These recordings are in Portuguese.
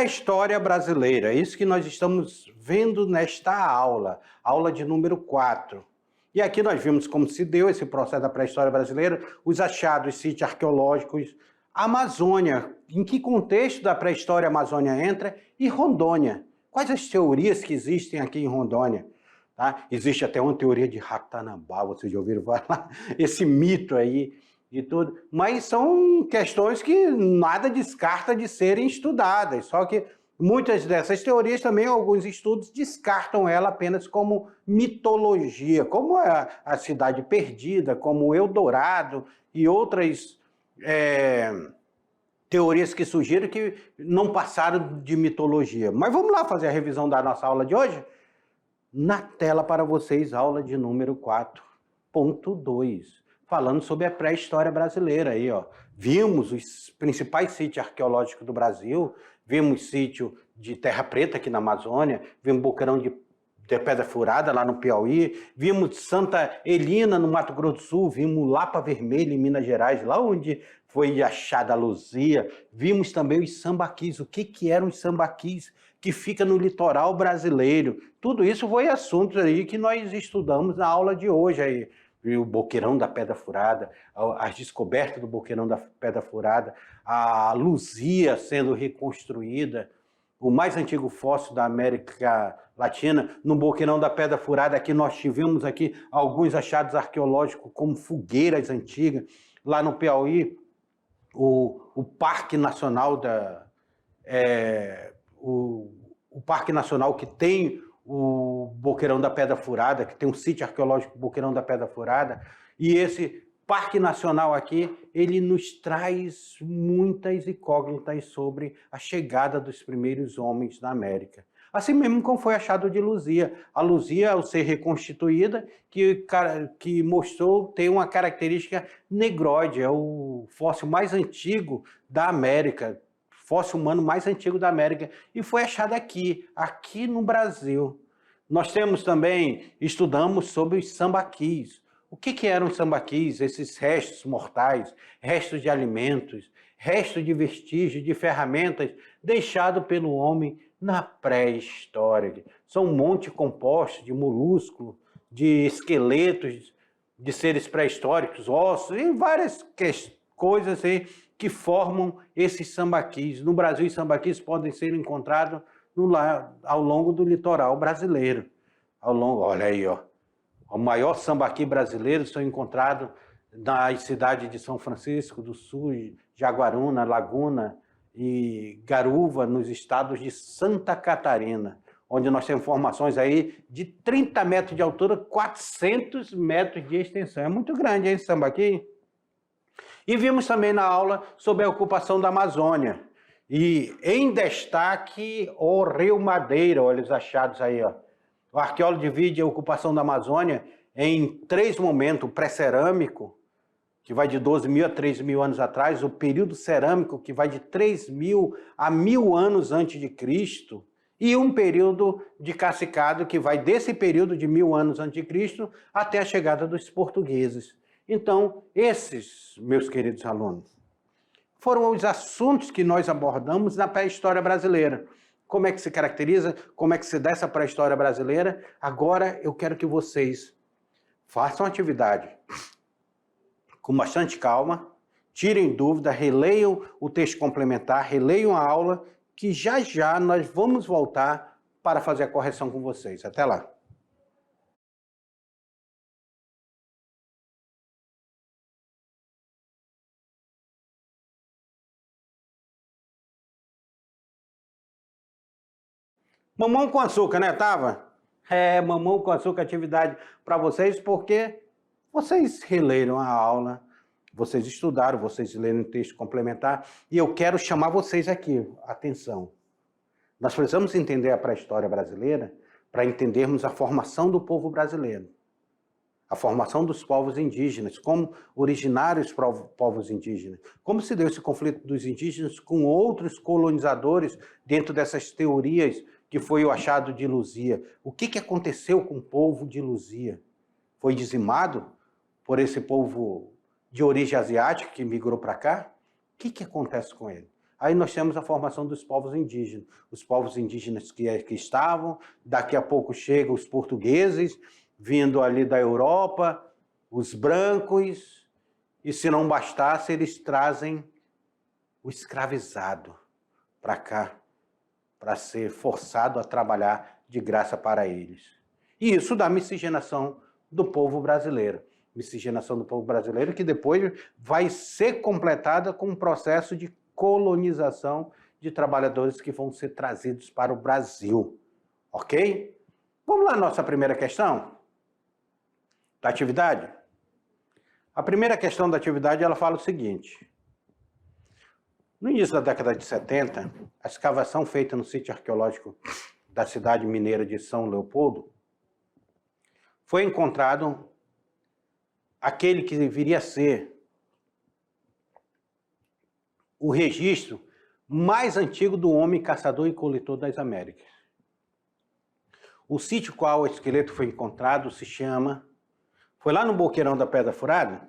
pré-história brasileira, é isso que nós estamos vendo nesta aula de número 4. E aqui nós vimos como se deu esse processo da pré-história brasileira, os achados, sítios arqueológicos, Amazônia, em que contexto da pré-história a Amazônia entra, e Rondônia. Quais as teorias que existem aqui em Rondônia? Tá? Existe até uma teoria de Ratanambá, vocês já ouviram falar? Esse mito aí e tudo. Mas são questões que nada descarta de serem estudadas, só que muitas dessas teorias também, alguns estudos descartam ela apenas como mitologia, como a Cidade Perdida, como o Eldorado e outras teorias que surgiram que não passaram de mitologia. Mas vamos lá fazer a revisão da nossa aula de hoje? Na tela para vocês, aula de número 4.2, falando sobre a pré-história brasileira. Aí, ó. Vimos os principais sítios arqueológicos do Brasil, vimos sítio de Terra Preta aqui na Amazônia, vimos Boqueirão de Pedra Furada lá no Piauí, vimos Santa Helena no Mato Grosso do Sul, vimos Lapa Vermelha em Minas Gerais, lá onde foi achada a Luzia, vimos também os sambaquis. O que eram os sambaquis? Que fica no litoral brasileiro. Tudo isso foi assuntos aí que nós estudamos na aula de hoje aí. O Boqueirão da Pedra Furada, as descobertas do Boqueirão da Pedra Furada, a Luzia sendo reconstruída, o mais antigo fóssil da América Latina, no Boqueirão da Pedra Furada, aqui nós tivemos aqui alguns achados arqueológicos como fogueiras antigas, lá no Piauí, o Parque Nacional o Parque Nacional que tem o Boqueirão da Pedra Furada, que tem um sítio arqueológico Boqueirão da Pedra Furada, e esse Parque Nacional aqui, ele nos traz muitas incógnitas sobre a chegada dos primeiros homens na América. Assim mesmo como foi achado de Luzia. A Luzia, ao ser reconstituída, que mostrou ter uma característica negroide, é o fóssil mais antigo da América, fóssil humano mais antigo da América, e foi achado aqui no Brasil. Nós temos também, estudamos sobre os sambaquis. O que eram os sambaquis? Esses restos mortais, restos de alimentos, restos de vestígios, de ferramentas deixados pelo homem na pré-história. São um monte composto de moluscos, de esqueletos, de seres pré-históricos, ossos, e várias coisas aí que formam esses sambaquis. No Brasil, os sambaquis podem ser encontrados ao longo do litoral brasileiro. Olha aí, ó. O maior sambaqui brasileiro foi encontrado nas cidades de São Francisco do Sul, Jaguaruna, Laguna e Garuva, nos estados de Santa Catarina, onde nós temos formações aí de 30 metros de altura, 400 metros de extensão. É muito grande esse sambaqui. E vimos também na aula sobre a ocupação da Amazônia. E em destaque o Rio Madeira, olha os achados aí, ó. O arqueólogo divide a ocupação da Amazônia em 3 momentos: o pré-cerâmico, que vai de 12.000 a 3.000 anos atrás, o período cerâmico, que vai de 3.000 a 1.000 anos antes de Cristo, e um período de cacicado, que vai desse período de 1.000 anos antes de Cristo até a chegada dos portugueses. Então, esses, meus queridos alunos, foram os assuntos que nós abordamos na pré-história brasileira. Como é que se caracteriza, como é que se dá essa pré-história brasileira? Agora eu quero que vocês façam atividade com bastante calma, tirem dúvida, releiam o texto complementar, releiam a aula, que já já nós vamos voltar para fazer a correção com vocês. Até lá. Mamão com açúcar, né, Tava? Mamão com açúcar, atividade para vocês, porque vocês releram a aula, vocês estudaram, vocês leram o texto complementar, e eu quero chamar vocês aqui, atenção. Nós precisamos entender a pré-história brasileira para entendermos a formação do povo brasileiro, a formação dos povos indígenas, como originários povos indígenas, como se deu esse conflito dos indígenas com outros colonizadores dentro dessas teorias que foi o achado de Luzia. O que aconteceu com o povo de Luzia? Foi dizimado por esse povo de origem asiática que migrou para cá? O que acontece com ele? Aí nós temos a formação dos povos indígenas. Os povos indígenas que estavam, daqui a pouco chegam os portugueses, vindo ali da Europa, os brancos, e se não bastasse, eles trazem o escravizado para cá, para ser forçado a trabalhar de graça para eles. E isso dá miscigenação do povo brasileiro. Miscigenação do povo brasileiro que depois vai ser completada com um processo de colonização de trabalhadores que vão ser trazidos para o Brasil. Ok? Vamos lá, nossa primeira questão da atividade? A primeira questão da atividade, ela fala o seguinte. No início da década de 70, a escavação feita no sítio arqueológico da cidade mineira de São Leopoldo, foi encontrado aquele que deveria ser o registro mais antigo do homem caçador e coletor das Américas. O sítio qual o esqueleto foi encontrado se chama... Foi lá no Boqueirão da Pedra Furada?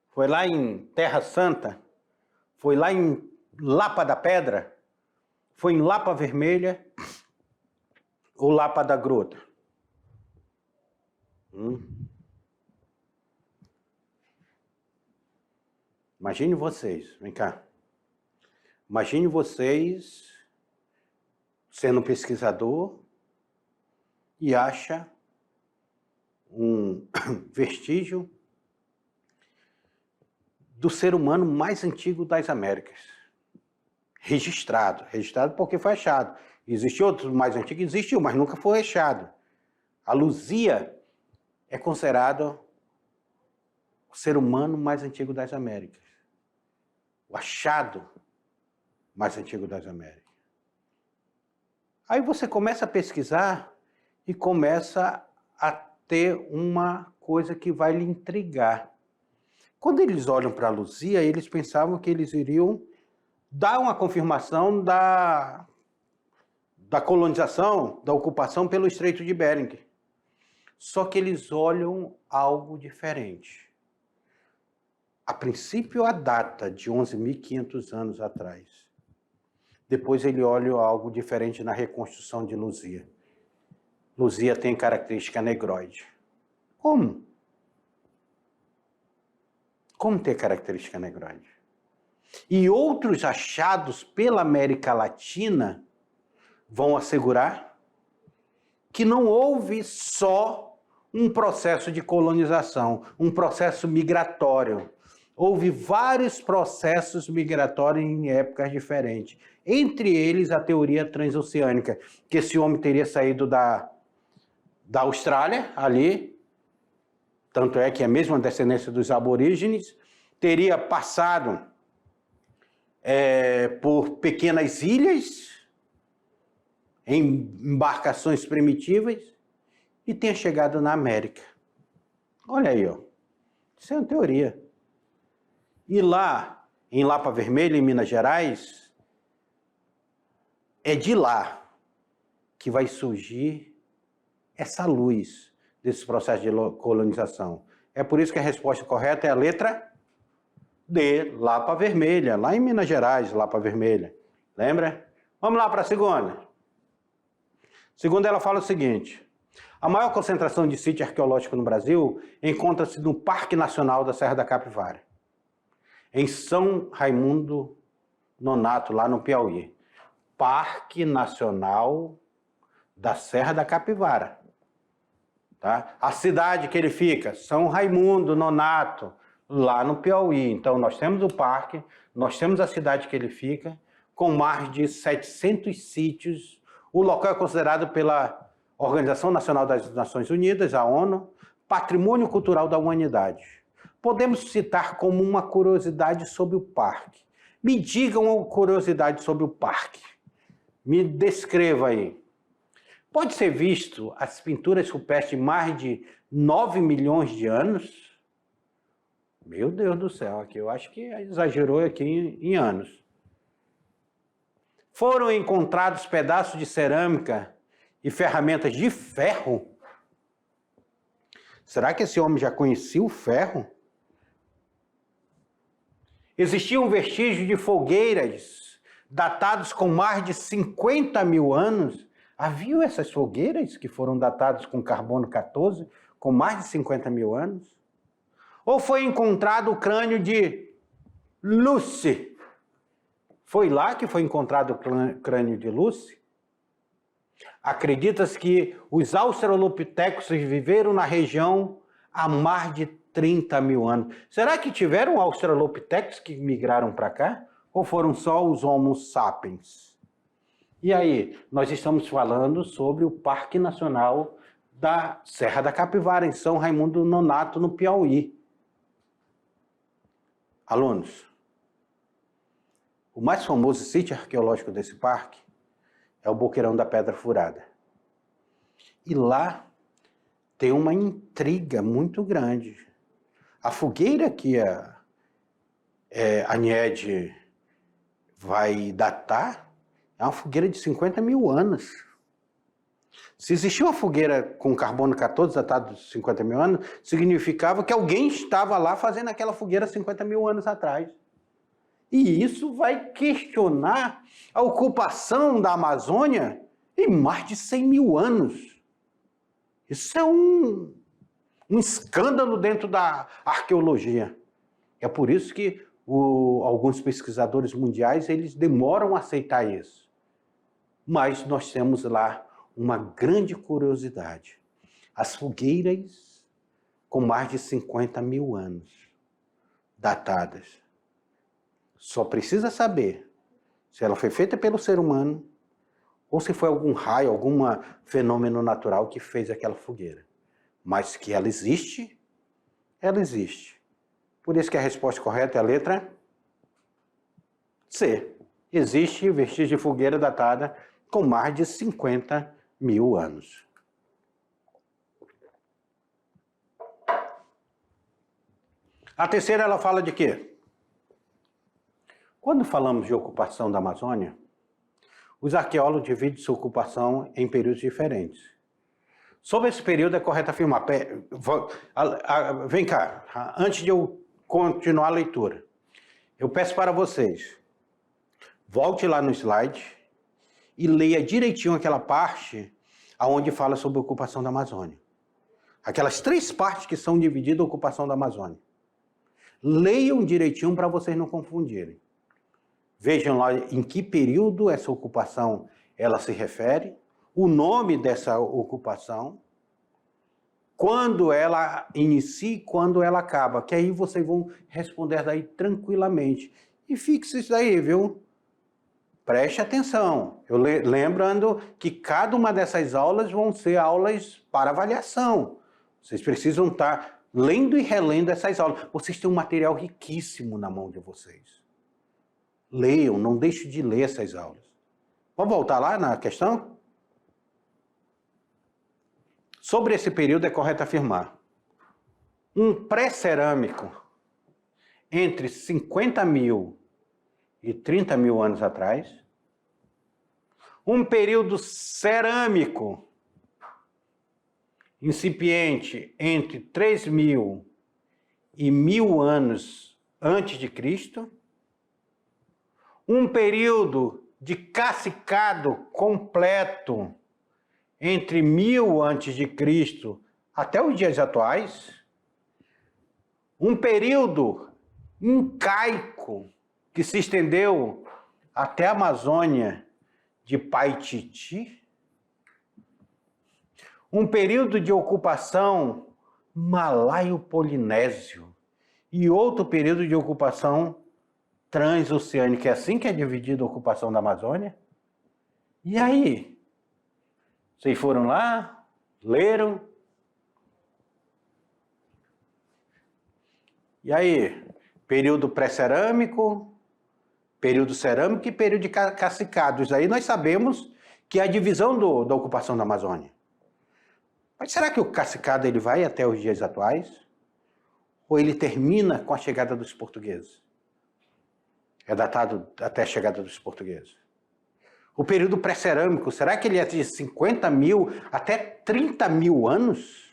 Foi lá em Terra Santa? Foi lá em Lapa da Pedra? Foi em Lapa Vermelha ou Lapa da Grota? Imagine vocês, vem cá. Imagine vocês sendo um pesquisador e acha um vestígio do ser humano mais antigo das Américas. Registrado porque foi achado. Existem outros mais antigos? Existiu, mas nunca foi achado. A Luzia é considerado o ser humano mais antigo das Américas. O achado mais antigo das Américas. Aí você começa a pesquisar e começa a ter uma coisa que vai lhe intrigar. Quando eles olham para a Luzia, eles pensavam que eles iriam dar uma confirmação da colonização, da ocupação pelo Estreito de Bering. Só que eles olham algo diferente. A princípio, a data de 11.500 anos atrás. Depois ele olha algo diferente na reconstrução de Luzia. Luzia tem característica negroide. Como? Como ter característica negroide? E outros achados pela América Latina vão assegurar que não houve só um processo de colonização, um processo migratório. Houve vários processos migratórios em épocas diferentes. Entre eles, a teoria transoceânica, que esse homem teria saído da Austrália, ali, tanto é que é a mesma descendência dos aborígenes, teria passado por pequenas ilhas, em embarcações primitivas, e tenha chegado na América. Olha aí, ó. Isso é uma teoria. E lá, em Lapa Vermelha, em Minas Gerais, é de lá que vai surgir essa luz desse processo de colonização. É por isso que a resposta correta é a letra D, Lapa Vermelha, lá em Minas Gerais, Lapa Vermelha. Lembra? Vamos lá para a segunda. Segunda, ela fala o seguinte: a maior concentração de sítio arqueológico no Brasil encontra-se no Parque Nacional da Serra da Capivara, em São Raimundo Nonato, lá no Piauí. Parque Nacional da Serra da Capivara. Tá? A cidade que ele fica, São Raimundo Nonato, lá no Piauí. Então, nós temos o parque, nós temos a cidade que ele fica, com mais de 700 sítios. O local é considerado pela Organização Nacional das Nações Unidas, a ONU, Patrimônio Cultural da Humanidade. Podemos citar como uma curiosidade sobre o parque. Me digam uma curiosidade sobre o parque. Me descreva aí. Pode ser visto as pinturas rupestres de mais de 9 milhões de anos? Meu Deus do céu, aqui eu acho que exagerou aqui em anos. Foram encontrados pedaços de cerâmica e ferramentas de ferro? Será que esse homem já conhecia o ferro? Existiam vestígios de fogueiras datados com mais de 50 mil anos. Havia essas fogueiras que foram datadas com carbono 14, com mais de 50 mil anos? Ou foi encontrado o crânio de Lucy? Foi lá que foi encontrado o crânio de Lucy? Acredita-se que os australopitecos viveram na região há mais de 30 mil anos. Será que tiveram australopitecos que migraram para cá? Ou foram só os Homo sapiens? E aí, nós estamos falando sobre o Parque Nacional da Serra da Capivara, em São Raimundo Nonato, no Piauí. Alunos, o mais famoso sítio arqueológico desse parque é o Boqueirão da Pedra Furada. E lá tem uma intriga muito grande. A fogueira que a Niede vai datar é uma fogueira de 50 mil anos. Se existia uma fogueira com carbono 14 datada de 50 mil anos, significava que alguém estava lá fazendo aquela fogueira 50 mil anos atrás. E isso vai questionar a ocupação da Amazônia em mais de 100 mil anos. Isso é um escândalo dentro da arqueologia. É por isso que alguns pesquisadores mundiais eles demoram a aceitar isso. Mas nós temos lá uma grande curiosidade. As fogueiras com mais de 50 mil anos datadas. Só precisa saber se ela foi feita pelo ser humano ou se foi algum raio, algum fenômeno natural que fez aquela fogueira. Mas que ela existe, ela existe. Por isso que a resposta correta é a letra C. Existe vestígio de fogueira datada com mais de 50 mil anos. A terceira, ela fala de quê? Quando falamos de ocupação da Amazônia, os arqueólogos dividem sua ocupação em períodos diferentes. Sobre esse período é correto afirmar... Vem cá, antes de eu continuar a leitura, eu peço para vocês, volte lá no slide e leia direitinho aquela parte onde fala sobre a ocupação da Amazônia. Aquelas 3 partes que são divididas a ocupação da Amazônia. Leiam direitinho para vocês não confundirem. Vejam lá em que período essa ocupação ela se refere, o nome dessa ocupação, quando ela inicia e quando ela acaba, que aí vocês vão responder daí tranquilamente. E fixe isso daí, viu? Preste atenção. Eu lembrando que cada uma dessas aulas vão ser aulas para avaliação. Vocês precisam estar lendo e relendo essas aulas. Vocês têm um material riquíssimo na mão de vocês. Leiam, não deixem de ler essas aulas. Vamos voltar lá na questão? Sobre esse período é correto afirmar. Um pré-cerâmico entre 50 mil e 30 mil anos atrás, um período cerâmico incipiente entre 3.000 e 1.000 anos antes de Cristo, um período de cacicado completo entre 1000 antes de Cristo até os dias atuais, um período incaico que se estendeu até a Amazônia de Paititi, um período de ocupação malaio-polinésio e outro período de ocupação transoceânica. É assim que é dividida a ocupação da Amazônia? E aí? Vocês foram lá, leram? E aí? Período pré-cerâmico, período cerâmico e período de cacicados. Aí nós sabemos que é a divisão da ocupação da Amazônia. Mas será que o cacicado ele vai até os dias atuais? Ou ele termina com a chegada dos portugueses? É datado até a chegada dos portugueses. O período pré-cerâmico, será que ele é de 50 mil até 30 mil anos?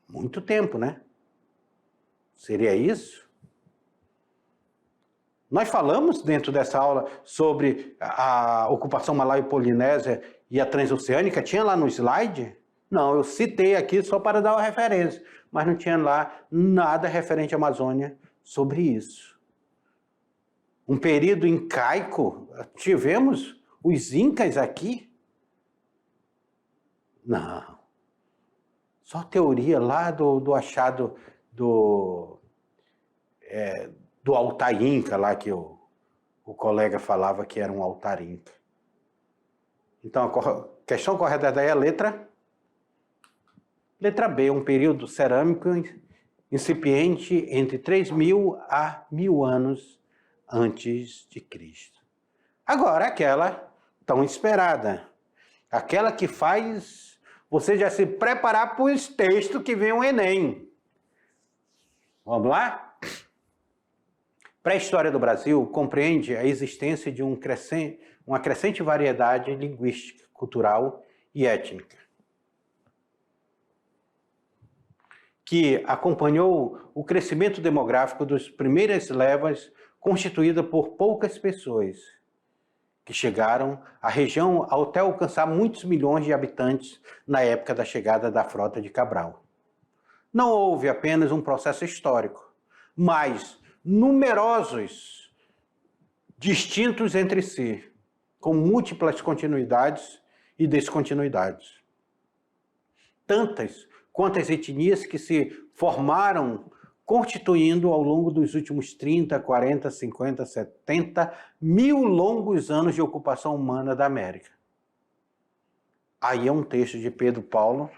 Muito tempo, né? Seria isso? Nós falamos dentro dessa aula sobre a ocupação malaio-polinésia e a transoceânica, tinha lá no slide? Não, eu citei aqui só para dar uma referência, mas não tinha lá nada referente à Amazônia sobre isso. Um período incaico, tivemos os incas aqui? Não. Só teoria lá do achado do altar inca lá, que o colega falava que era um altar inca. Então, a questão correta daí é a letra B, um período cerâmico incipiente entre 3.000 a 1.000 anos antes de Cristo. Agora, aquela tão esperada, aquela que faz você já se preparar para os textos que vem o Enem. Vamos lá? Pré-história do Brasil compreende a existência de uma crescente variedade linguística, cultural e étnica, que acompanhou o crescimento demográfico das primeiras levas constituída por poucas pessoas, que chegaram à região até alcançar muitos milhões de habitantes na época da chegada da frota de Cabral. Não houve apenas um processo histórico, mas numerosos, distintos entre si, com múltiplas continuidades e descontinuidades. Tantas quanto as etnias que se formaram constituindo ao longo dos últimos 30, 40, 50, 70 mil longos anos de ocupação humana da América. Aí é um texto de Pedro Paulo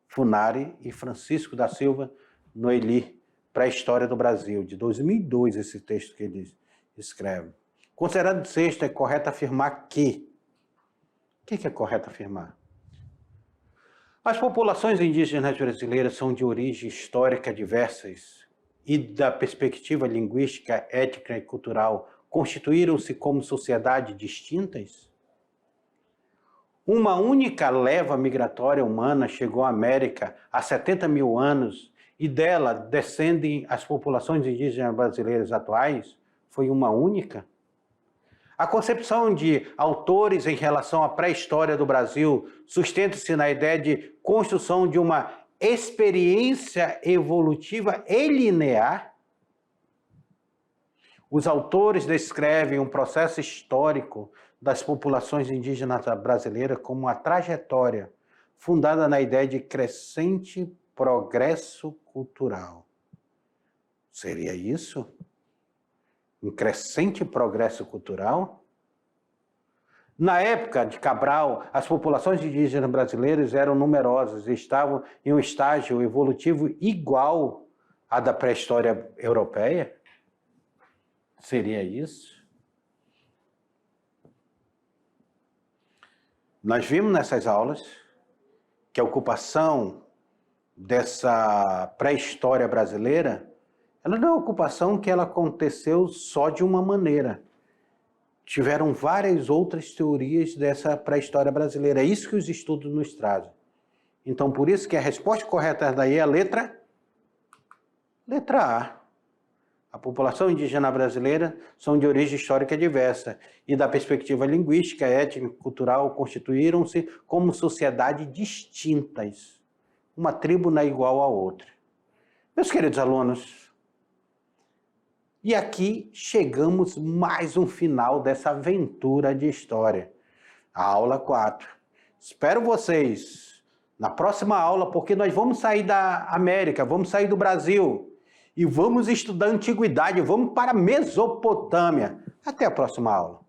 Funari e Francisco da Silva Noeli, para a História do Brasil, de 2002, esse texto que ele escreve. Considerando sexto, é correto afirmar que... O que é correto afirmar? As populações indígenas brasileiras são de origem histórica diversas e, da perspectiva linguística, étnica e cultural, constituíram-se como sociedades distintas? Uma única leva migratória humana chegou à América há 70 mil anos e dela descendem as populações indígenas brasileiras atuais? Foi uma única? A concepção de autores em relação à pré-história do Brasil sustenta-se na ideia de construção de uma experiência evolutiva e linear. Os autores descrevem um processo histórico das populações indígenas brasileiras como uma trajetória fundada na ideia de crescente progresso cultural. Seria isso? Um crescente progresso cultural? Na época de Cabral, as populações indígenas brasileiras eram numerosas e estavam em um estágio evolutivo igual à da pré-história europeia? Seria isso? Nós vimos nessas aulas que a ocupação dessa pré-história brasileira, ela não é uma ocupação que ela aconteceu só de uma maneira. Tiveram várias outras teorias dessa pré-história brasileira. É isso que os estudos nos trazem. Então, por isso que a resposta correta daí é a letra A. A população indígena brasileira são de origem histórica diversa e, da perspectiva linguística, étnica e cultural, constituíram-se como sociedades distintas. Uma tribo não é igual à outra. Meus queridos alunos, e aqui chegamos mais um final dessa aventura de história, a aula 4. Espero vocês na próxima aula, porque nós vamos sair da América, vamos sair do Brasil e vamos estudar a antiguidade, vamos para a Mesopotâmia. Até a próxima aula.